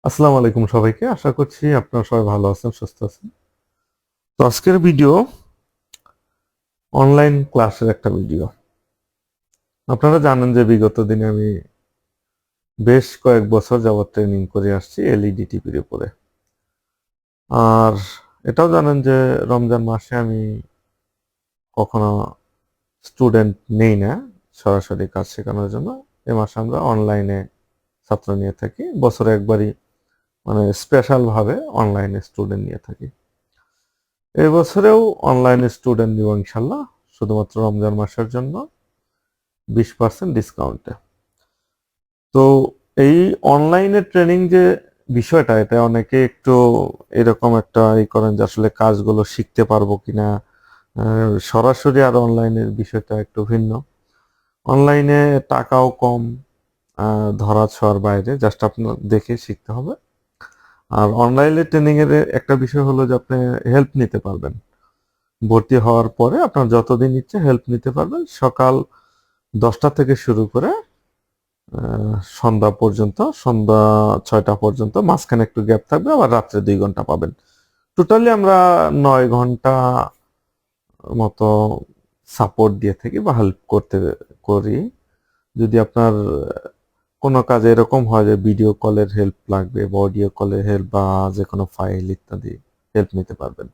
আসসালামু আলাইকুম সবাইকে। আশা করছি আপনারা সবাই ভালো আছেন, সুস্থ আছেন। তো আজকের ভিডিও অনলাইন ক্লাসের একটা ভিডিও। আপনারা জানেন যে বিগত দিনে আমি বেশ কয়েক বছর যাবত ট্রেনিং করে আসছি এলইডি টিভির উপরে। আর এটাও জানেন যে রমজান মাসে আমি কখনো স্টুডেন্ট নেই না সরাসরি কাজ শেখানোর জন্য। এ মাসে আমরা অনলাইনে ছাত্র নিয়ে থাকি, বছরে একবারই, মানে স্পেশাল ভাবে অনলাইনে স্টুডেন্ট নিয়ে থাকি। এবছরেও অনলাইনে স্টুডেন্ট নিব ইনশাল্লাহ, শুধুমাত্র রমজান মাসের জন্য 20% ডিসকাউন্টে। তো এই অনলাইনে ট্রেনিং যে বিষয়টা, এটা অনেকে একটু এরকম একটা করেন যে আসলে কাজগুলো শিখতে পারবো কিনা। সরাসরি আর অনলাইনের বিষয়টা একটু ভিন্ন। অনলাইনে টাকাও কম, ধরা ছোঁয়ার বাইরে, জাস্ট আপনার দেখে শিখতে হবে। আর অনলাইনে ট্রেনিং এর একটা বিষয় হলো যে আপনি হেল্প নিতে পারবেন। ভর্তি হওয়ার পরে আপনার যতদিন ইচ্ছে হেল্প নিতে পারবেন, সকাল 10টা থেকে শুরু করে সন্ধ্যা পর্যন্ত, সন্ধ্যা 6টা পর্যন্ত, মাঝখানে একটু গ্যাপ থাকবে, আবার রাত্রে 2 ঘন্টা পাবেন। টোটালি আমরা 9 ঘন্টা মতো সাপোর্ট দিয়ে থাকি বা হেল্প করি। যদি আপনার কোনো কাজে এরকম হয় যে ভিডিও কলের হেল্প লাগবে বা অডিও কলের হেল্প বা যে কোনো ফাইল ইত্যাদি হেল্প নিতে পারবেন।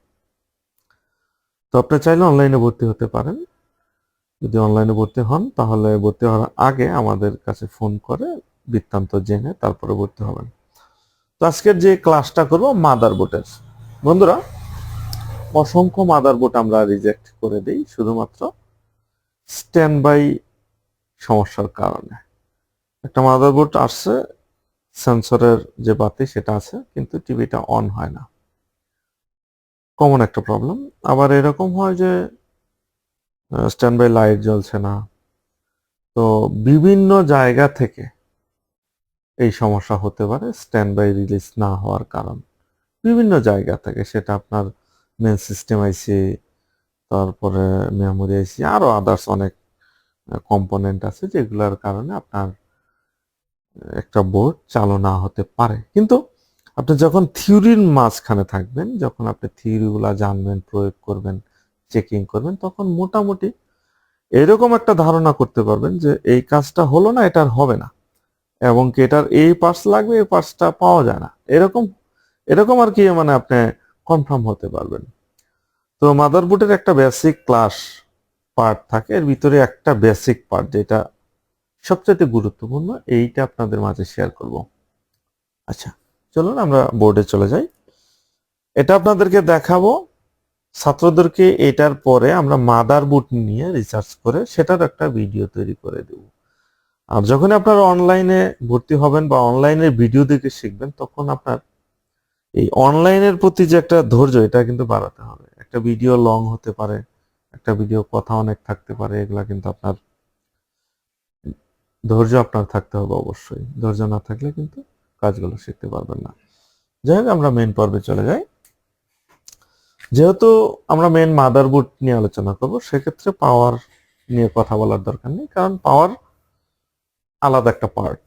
তো আপনি চাইলে অনলাইনে ভর্তি হতে পারেন। যদি অনলাইনে ভর্তি হন তাহলে ভর্তি হওয়ার আগে আমাদের কাছে ফোন করে বৃত্তান্ত জেনে তারপরে ভর্তি হবেন। তো আজকের যে ক্লাসটা করব মাদারবোর্ডের, বন্ধুরা, অসংখ্য মাদারবোর্ড আমরা রিজেক্ট করে দিই শুধুমাত্র স্ট্যান্ড বাই সমস্যার কারণে। একটা মাদারবোর্ড আসছে, সেন্সরের যে বাতি সেটা আছে, কিন্তু টিভিটা অন হয় না, কমন একটা প্রবলেম। আবার এরকম হয় যে স্ট্যান্ড বাই লাইট জ্বলছে না। তো বিভিন্ন জায়গা থেকে এই সমস্যা হতে পারে স্ট্যান্ড বাই রিলিজ না হওয়ার কারণ। বিভিন্ন জায়গা থেকে, সেটা আপনার মেন সিস্টেম আইসি, তারপরে মেমোরি আইসি, আরো আদার্স অনেক কম্পোনেন্ট আছে যেগুলোর কারণে আপনার একটা বোর্ড চালু না হতে পারে। কিন্তু আপনি যখন থিওরির মাঝখানে থাকবেন, যখন আপনি থিওরিগুলা জানবেন, প্রয়োগ করবেন, চেকিং করবেন, তখন মোটামুটি এরকম একটা ধারণা করতে পারবেন যে এই কাজটা হলো না, এটা আর হবে না, এবং কি এটার এই পার্টস লাগবে, এই পার্টসটা পাওয়া যায় না, এরকম এরকম আর কি, মানে আপনি কনফার্ম হতে পারবেন। তো মাদারবোর্ডের একটা বেসিক ক্লাস পার্ট থাকে, এর ভিতরে একটা বেসিক পার্ট যেটা সবচেয়ে গুরুত্বপূর্ণ, এইটা আপনাদের মাঝে শেয়ার করব। আচ্ছা, চলুন আমরা বোর্ডে চলে যাই। এটা আপনাদেরকে দেখাবো, ছাত্রদেরকে এটার পরে আমরা মাদারবোর্ড নিয়ে রিসার্চ করে সেটার একটা ভিডিও তৈরি করে দেব। আর যখন আপনারা অনলাইনে ভর্তি হবেন বা অনলাইনের ভিডিও দেখে শিখবেন, তখন আপনার এই অনলাইনের প্রতি যে একটা ধৈর্য, এটা কিন্তু বাড়াতে হবে। একটা ভিডিও লং হতে পারে, একটা ভিডিও কথা অনেক থাকতে পারে, এগুলা কিন্তু আপনার ধৈর্য আপনার থাকতে হবে অবশ্যই। ধৈর্য না থাকলে কিন্তু কাজগুলো শিখতে পারবেন না। যাই হোক, আমরা মেন পর্বে চলে যাই। যেহেতু আমরা মেন মাদারবোর্ড নিয়ে আলোচনা করব, সেক্ষেত্রে পাওয়ার নিয়ে কথা বলার দরকার নেই, কারণ পাওয়ার আলাদা একটা পার্ট।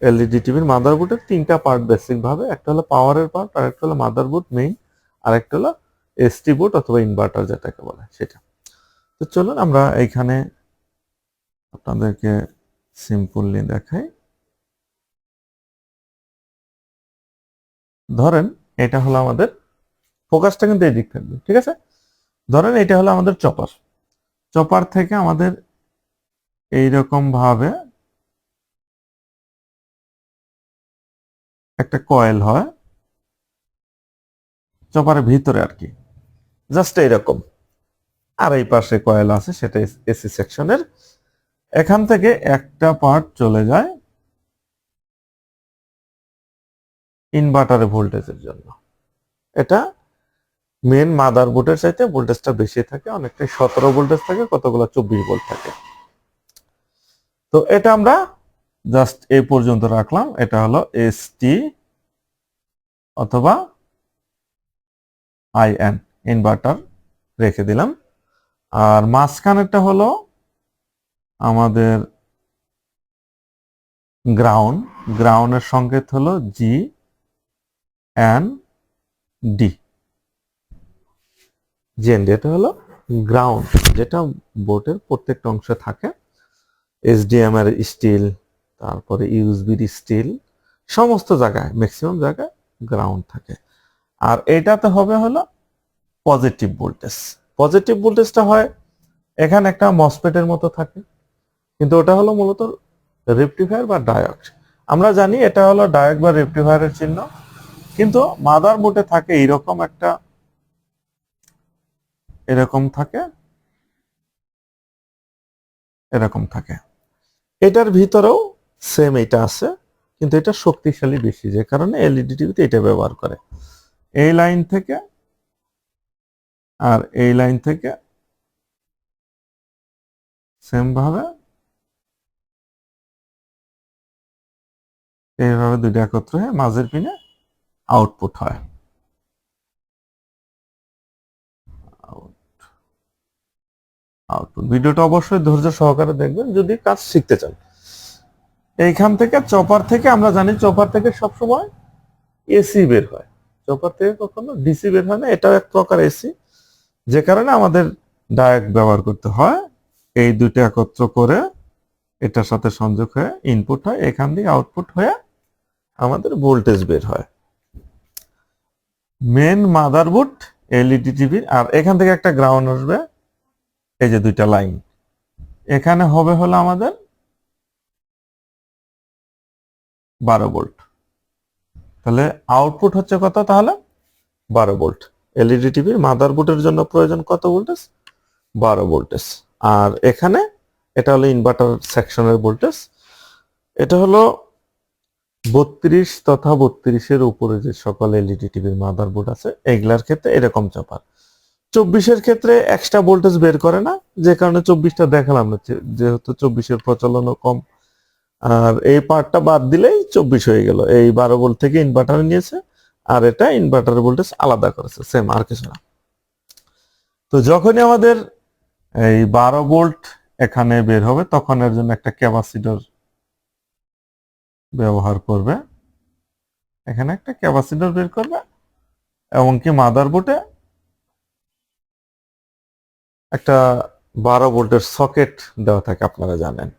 এলইডি টিভির মাদারবোর্ডের 3টা পার্ট বেসিক ভাবে, একটা হলো পাওয়ারের পার্ট, আর একটা হলো মাদারবোর্ড মেইন, আর একটা হলো এসটি বোর্ড অথবা ইনভার্টার যেটাকে বলে সেটা। তো চলুন আমরা এইখানে আপনাদেরকে সিম্পলি দেখাই। ধরেন এটা হলো আমাদের, ফোকাসটা কিন্তু এই দিক থাকবে, ঠিক আছে? ধরেন এটা হলো আমাদের চপার। চপার থেকে আমাদের এইরকম ভাবে একটা কয়েল হয় চপারের ভিতরে আর কি, জাস্ট এইরকম। আর এই পাশে কয়েল আছে, সেটা এসি সেকশনের। এখান থেকে একটা পার্ট চলে যায় ইনভার্টারে ভোল্টেজের জন্য। এটা মেন মাদারবোর্ডের চাইতে ভোল্টেজটা বেশি থাকে, অনেকটাই 17 ভোল্টেজ থাকে, কতগুলো 24 ভোল্ট থাকে। তো এটা আমরা জাস্ট এই পর্যন্ত রাখলাম। এটা হলো এসটি অথবা আইএন, ইনভার্টার রেখে দিলাম। আর মাঝখানেরটা হলো আমাদের গ্রাউন্ড। গ্রাউন্ডের সংকেত হলো জি, এন ডি। জেএনডি এটা হলো গ্রাউন্ড, যেটা বোর্ডের প্রত্যেকটা অংশে থাকে। এসডিএম এর স্টিল, তারপরে ইউএসবির স্টিল, সমস্ত জায়গায় ম্যাক্সিমাম জায়গায় গ্রাউন্ড থাকে। আর এটাতে হবে হলো পজিটিভ ভোল্টেজ। পজিটিভ ভোল্টেজটা হয় এখানে একটা মসফেটের মতো থাকে, কিন্তু ওটা হলো মূলত রেকটিফায়ার বা ডায়োড। আমরা জানি এটা হলো ডায়োড বা রেকটিফায়ারের চিহ্ন, কিন্তু মাদার বোর্ডে থাকে এইরকম একটা, এরকম থাকে, এরকম থাকে। এটার ভিতরেও সেম এটা আছে, কিন্তু এটা শক্তিশালী বেশি, যে কারণে এলইডি টিভিতে এটা ব্যবহার করে। এই লাইন থেকে আর এই লাইন থেকে সেম ভাবে এইভাবে দুইটা একত্র হয়ে মাঝের পিনে আউটপুট হয়। আউটপুট ভিডিওটা অবশ্যই ধৈর্য সহকারে দেখবেন যদি কাজ শিখতে চান। এইখান থেকে চপার থেকে আমরা জানি চপার থেকে সবসময় এসি বের হয়, চপার থেকে কখনো ডিসি বের হয় না, এটাও এক প্রকার এসি, যে কারণে আমাদের ডায়োড ব্যবহার করতে হয়। এই দুইটা একত্র করে এটার সাথে সংযোগ হয়ে ইনপুট হয়, এখান দিয়ে আউটপুট হয়ে আমাদের ভোল্টেজ বের হয়। মেন মাদারবোর্ড এলইডি টিভি, আর এখান থেকে একটা গ্রাউন্ড আসবে, এই যে দুইটা লাইন এখানে হবে হলো আমাদের 12 ভোল্ট। তাহলে আউটপুট হচ্ছে কত? তাহলে 12 ভোল্ট। এলইডি টিভির মাদারবোর্ডের জন্য প্রয়োজন কত ভোল্টেজ? 12 ভোল্টেজ। আর এখানে এটা হলো ইনভার্টার সেকশনের ভোল্টেজ। এটা হলো 32 তথা 32-এর উপরে যে সকল এলইডি টিভির মাদারবোর্ড আছে এগুলার ক্ষেত্রে এরকম চাপার। 24-এর ক্ষেত্রে এক্সট্রা ভোল্টেজ বের করে না, যে কারণে 24টা দেখালাম না, যেহেতু 24-এর প্রচলনও কম। আর এই পার্টটা বাদ দিলেই 24 হয়ে গেল। এই 12 ভোল্ট থেকে ইনভার্টার নিয়েছে, আর এটা ইনভার্টার ভোল্টেজ আলাদা করেছে, সেম, আর কিছু না। তো যখনই আমাদের এই 12 ভোল্ট এখানে বের হবে, তখন এর জন্য একটা ক্যাপাসিটর ব্যবহার করবে। এখানে একটা ক্যাপাসিটর বের করবে, এমনকি মাদারবোর্ডে একটা 12 ভোল্টের সকেট দেওয়া থাকে, আপনারা জানেন।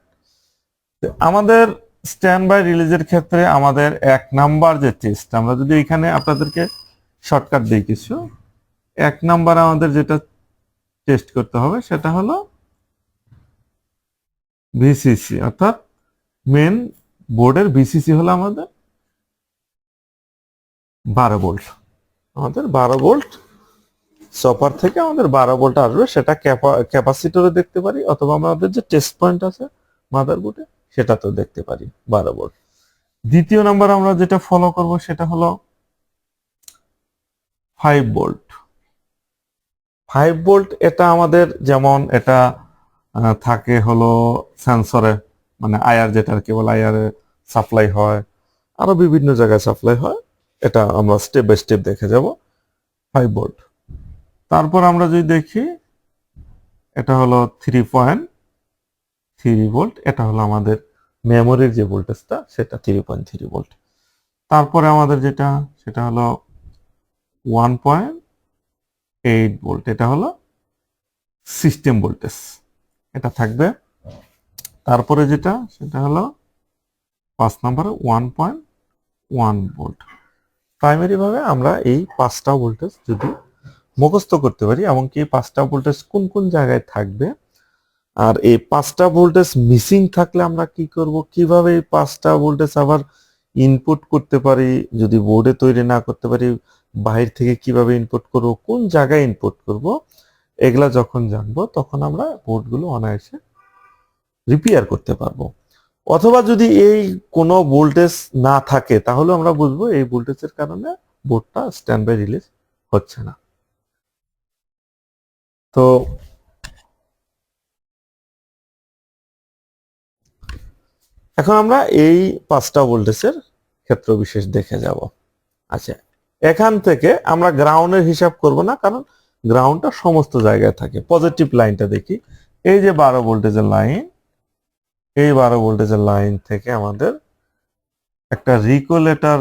আমাদের স্ট্যান্ড বাই রিলিজের ক্ষেত্রে আমাদের 1 নাম্বার যে টেস্ট, আমরা যদি এখানে আপনাদেরকে শর্টকাট দিই কিছু, 1 নাম্বার আমাদের যেটা টেস্ট করতে হবে সেটা হলো ভিসিসি, অর্থাৎ মেন বোর্ডের ভিসিসি হলো আমাদের 12 ভোল্ট। আমাদের 12 ভোল্ট চপার থেকে আমাদের 12 ভোল্ট আসবে, সেটা ক্যাপাসিটরে দেখতে পারি, অথবা আমাদের যে টেস্ট পয়েন্ট আছে মাদারবোর্ডে সেটাতেও দেখতে পারি 12 ভোল্ট। দ্বিতীয় নাম্বার আমরা যেটা ফলো করব সেটা হলো 5 ভোল্ট। 5 ভোল্ট এটা আমাদের যেমন এটা থাকে হলো সেন্সরে, মানে আয়ার, যেটা কেবল আয়ারে সাপ্লাই হয়, আরো বিভিন্ন জায়গায় সাপ্লাই হয়, এটা আমরা স্টেপ বাই স্টেপ দেখে যাব। 5 ভোল্ট। তারপর আমরা যদি দেখি এটা হলো 3.3 ভোল্ট, এটা হলো আমাদের মেমোরির যে ভোল্টেজটা সেটা 3.3 ভোল্ট। তারপরে আমাদের যেটা সেটা হলো 1.8 ভোল্ট, এটা হলো সিস্টেম ভোল্টেজ, এটা থাকবে। তারপরে যেটা সেটা হলো 5 নম্বরে 1.1 ভোল্ট। প্রাইমারি ভাবে আমরা এই 5টা ভোল্টেজ যদি মুখস্থ করতে পারি, এমনকি এই 5টা ভোল্টেজ কোন কোন জায়গায় থাকবে, আর এই 5টা ভোল্টেজ মিসিং থাকলে আমরা কি করব, কিভাবে এই 5টা ভোল্টেজ আবার ইনপুট করতে পারি, যদি বোর্ডে তৈরি না করতে পারি বাহির থেকে কিভাবে ইনপুট করব, কোন জায়গায় ইনপুট করব, এগুলা যখন জানবো তখন আমরা বোর্ডগুলো অনায়াসে রিপেয়ার করতে পারবো। অথবা যদি এই কোনো ভোল্টেজ না থাকে তাহলে আমরা বুঝবো এই ভোল্টেজের কারণে বোর্ডটা স্ট্যান্ড বাই রিলিজ হচ্ছে না। তো এখন আমরা এই 5টা ভোল্টেজের ক্ষেত্র বিশেষ দেখে যাব। আচ্ছা, এখান থেকে আমরা গ্রাউন্ডের হিসাব করব না, কারণ গ্রাউন্ডটা সমস্ত জায়গায় থাকে। পজিটিভ লাইনটা দেখি, এই যে 12 ভোল্টেজের লাইন, এই 12 ভোল্টেজের লাইন থেকে আমাদের একটা রিকুলেটর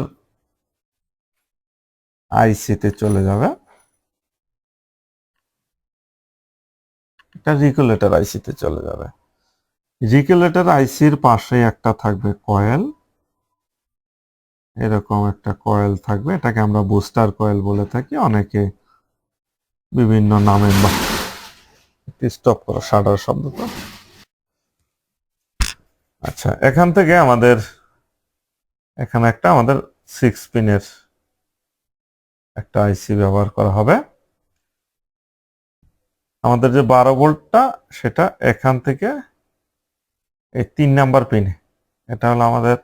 আইসিতে চলে যাবে, এটা রেগুলেটর আইসিতে চলে যাবে। রেগুলেটর আইসির পাশে একটা থাকবে কয়েল, এরকম একটা কয়েল থাকবে, এটাকে আমরা বুস্টার কয়েল বলে থাকি, অনেকে বিভিন্ন নামে। স্টপ করো, শাটার শব্দ তো। আচ্ছা, এখান থেকে আমাদের এখানে একটা আমাদের 6 পিনের একটা আইসি ব্যবহার করা হবে। আমাদের যে 12 ভোল্টটা সেটা এখান থেকে এই 3 নাম্বার পিন, এটা হলো আমাদের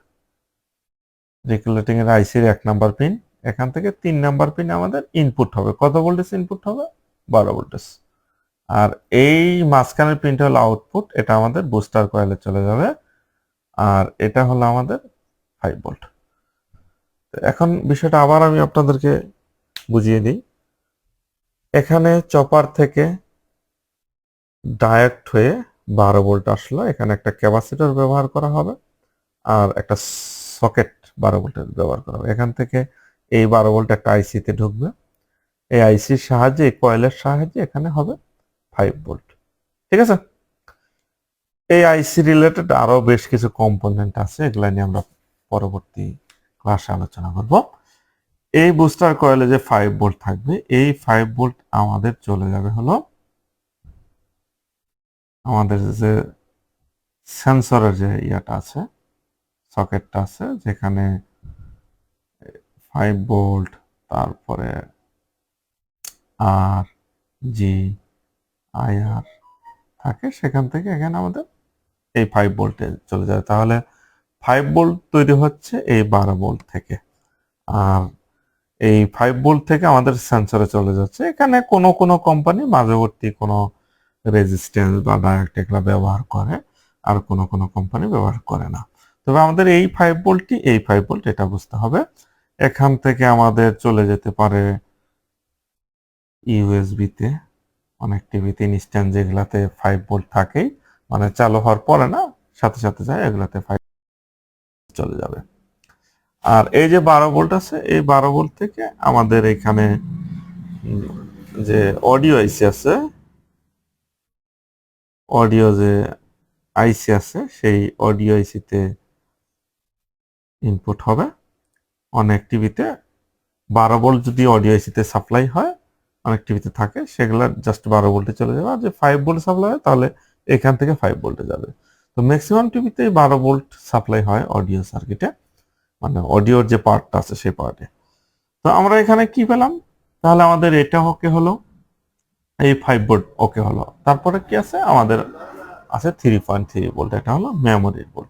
রেগুলেটিং এর আইসির 1 নাম্বার পিন। এখান থেকে 3 নাম্বার পিন আমাদের ইনপুট হবে। কত ভোল্টেজ ইনপুট হবে? 12 ভোল্টেজ। আর এই মাঝখানের পিনটা হলো আউটপুট, এটা আমাদের বুস্টার কয়েলে চলে যাবে। আর এটা হলো আমাদের 5 ভোল্ট। এখন বিষয়টা আবার আমি আপনাদেরকে বুঝিয়ে দিই। এখানে চপার থেকে ডাইরেক্ট হয়ে 12 ভোল্ট আসলো, এখানে একটা ক্যাপাসিটর ব্যবহার করা হবে আর একটা সকেট 12 ভোল্টের ব্যবহার করা হবে। এখান থেকে এই 12 ভোল্ট একটা আইসিতে ঢুকবে, এই আইসির সাহায্যে, এই কয়েলের সাহায্যে এখানে হবে 5 ভোল্ট। ঠিক আছে? এই আইসি রিলেটেড আরো বেশ কিছু কম্পোনেন্ট আছে, এগুলা নিয়ে আমরা পরবর্তী ক্লাসে আলোচনা করব। এই বুস্টার কয়েলে যে 5 ভোল্ট থাকবে, এই 5 ভোল্ট আমাদের চলে যাবে হলো আমাদের যে সেন্সরের যে ইয়াটা আছে, সকেটটা আছে, যেখানে 5 ভোল্ট, তারপরে আর জি আইআর থাকে, সেখান থেকে এখানে আমাদের এই 5 ভোল্টে চলে যাবে। তাহলে 5 ভোল্ট তৈরি হচ্ছে এই 12 ভোল্ট থেকে, আর এই 5 ভোল্ট থেকে আমাদের সেন্সরে চলে যাচ্ছে। এখানে কোনো কোনো কোম্পানি মাঝবর্তী কোনো রেজিস্ট্যান্স বা ডায়োড এগুলো ব্যবহার করে, আর কোনো কোনো কোম্পানি ব্যবহার করে না। তবে আমাদের এই 5 ভোল্টই এই 5 ভোল্ট, এটা বুঝতে হবে। এখান থেকে আমাদের চলে যেতে পারে ইউএসবিতে, অনেক টিভিতে ইনস্ট্যান্ট যেগুলাতে 5 ভোল্ট থাকেই, মানে চালু হওয়ার পরে না, সাথে সাথে যায়, এগুলাতে 5 চলে যাবে। আর এই যে 12 ভোল্ট আছে, এই 12 ভোল্ট থেকে আমাদের এখানে যে অডিও আইসি আছে, অডিও যে আইসি আছে, সেই অডিও আইসিতে ইনপুট হবে। অনেক টিভিতে 12 ভোল্ট যদি অডিও আইসিতে সাপ্লাই হয়, অনেক টিভিতে থাকে, সেগুলো জাস্ট 12 ভোল্টে চলে যাবে। আর যে 5 ভোল্ট সাপ্লাই হয়, তাহলে এখান থেকে 5 ভোল্টে যাবে। তো ম্যাক্সিমাম টিভিতে 12 ভোল্ট সাপ্লাই হয় অডিও সার্কিটে, মানে অডিওর যে পার্টটা আছে সেই পার্টে। তো আমরা এখানে কি পেলাম? তাহলে আমাদের এটা ওকে হলো, এই 5 ভোল্ট ওকে হলো। তারপরে কি আছে? আমাদের আছে 3.3 ভোল্ট, এটা হলো মেমোরি ভোল্ট।